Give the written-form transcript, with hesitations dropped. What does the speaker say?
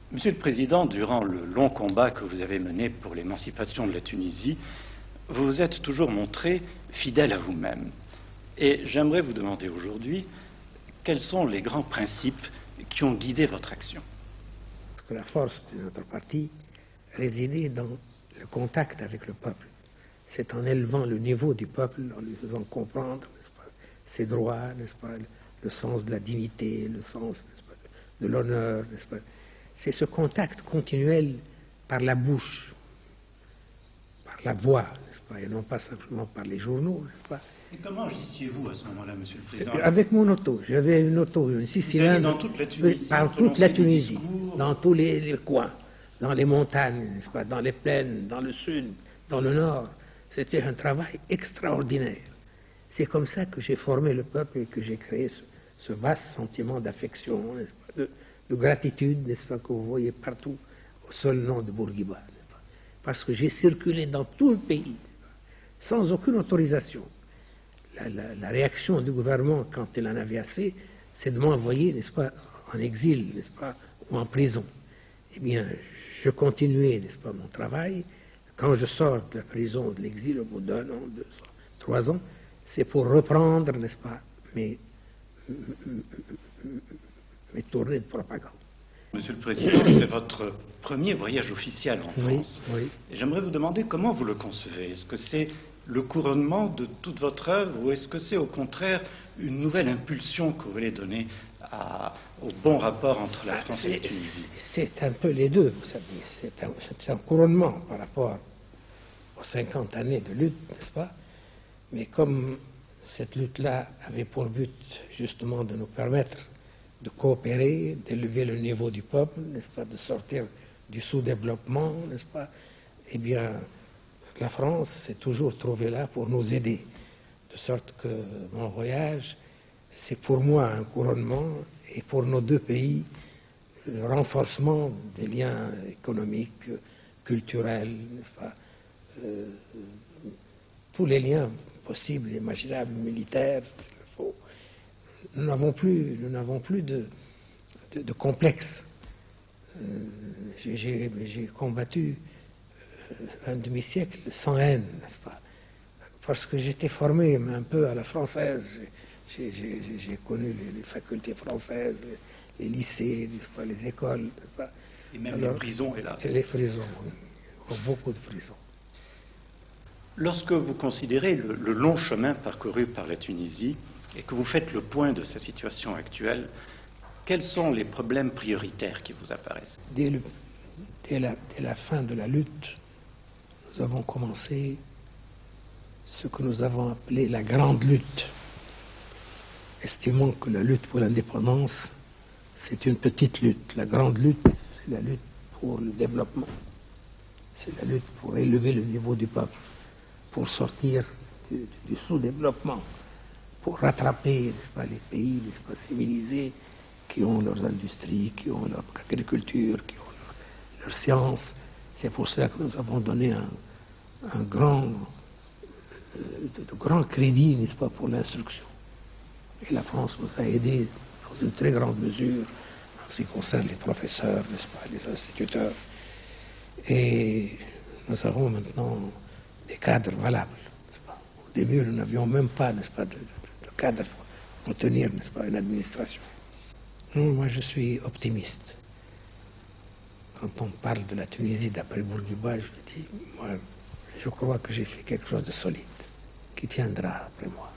Monsieur le Président, durant le long combat que vous avez mené pour l'émancipation de la Tunisie, vous vous êtes toujours montré fidèle à vous-même. Et j'aimerais vous demander aujourd'hui quels sont les grands principes qui ont guidé votre action. Parce que la force de notre parti résidait dans le contact avec le peuple. C'est en élevant le niveau du peuple, en lui faisant comprendre, n'est-ce pas, ses droits, n'est-ce pas, le sens de la dignité, le sens, n'est-ce pas, de l'honneur, n'est-ce pas. C'est ce contact continuel par la bouche, par la voix, n'est-ce pas, et non pas simplement par les journaux, n'est-ce pas. Et comment agissiez-vous à ce moment-là, Monsieur le Président? Avec mon auto. J'avais une auto, une 6 cylindres. Dans toute la Tunisie, par toute la Tunisie, dans tous les coins, dans les montagnes, n'est-ce pas, dans les plaines, dans le sud, dans le nord. C'était un travail extraordinaire. C'est comme ça que j'ai formé le peuple et que j'ai créé ce vaste sentiment d'affection, n'est-ce pas, de gratitude, n'est-ce pas, que vous voyez partout, au seul nom de Bourguiba, n'est-ce pas. Parce que j'ai circulé dans tout le pays, sans aucune autorisation. La réaction du gouvernement, quand il en avait assez, c'est de m'envoyer, n'est-ce pas, en exil, n'est-ce pas, ou en prison. Eh bien, je continuais, n'est-ce pas, mon travail. Quand je sors de la prison, de l'exil, au bout d'1 an, 2 ans, 3 ans, c'est pour reprendre, n'est-ce pas, mes tournées de propagande. Monsieur le Président, c'est votre premier voyage officiel en France. Oui. Et j'aimerais vous demander comment vous le concevez. Est-ce que c'est le couronnement de toute votre œuvre ou est-ce que c'est au contraire une nouvelle impulsion que vous voulez donner au bon rapport entre la France et la Tunisie? C'est un peu les deux, vous savez. C'est un couronnement par rapport aux 50 années de lutte, n'est-ce pas? Mais comme cette lutte-là avait pour but justement de nous permettre de coopérer, d'élever le niveau du peuple, n'est-ce pas, de sortir du sous-développement, n'est-ce pas, eh bien, la France s'est toujours trouvée là pour nous aider. De sorte que mon voyage, c'est pour moi un couronnement et pour nos deux pays, le renforcement des liens économiques, culturels, n'est-ce pas, tous les liens possibles, imaginables, militaires, s'il le faut. Nous n'avons plus de complexe. J'ai combattu un demi-siècle sans haine, n'est-ce pas? Parce que j'étais formé un peu à la française. J'ai connu les facultés françaises, les lycées, n'est-ce pas, les écoles, n'est-ce pas? Et même les prisons, hélas. Et les prisons, oui. Beaucoup de prisons. Lorsque vous considérez le long chemin parcouru par la Tunisie et que vous faites le point de sa situation actuelle, quels sont les problèmes prioritaires qui vous apparaissent? Dès la fin de la lutte, nous avons commencé ce que nous avons appelé la grande lutte, estimant que la lutte pour l'indépendance, c'est une petite lutte. La grande lutte, c'est la lutte pour le développement. C'est la lutte pour élever le niveau du peuple, pour sortir du sous-développement, pour rattraper, n'est-ce pas, les pays, n'est-ce pas, civilisés, qui ont leurs industries, qui ont leur agriculture, qui ont leur science. C'est pour cela que nous avons donné de grand crédit, n'est-ce pas, pour l'instruction. Et la France nous a aidés dans une très grande mesure en ce qui concerne les professeurs, n'est-ce pas, les instituteurs. Et nous avons maintenant des cadres valables, n'est-ce pas. Au début, nous n'avions même pas, n'est-ce pas, de cadre pour tenir, n'est-ce pas, une administration. Non, moi, je suis optimiste. Quand on parle de la Tunisie d'après Bourguiba, je dis, moi, je crois que j'ai fait quelque chose de solide, qui tiendra après moi.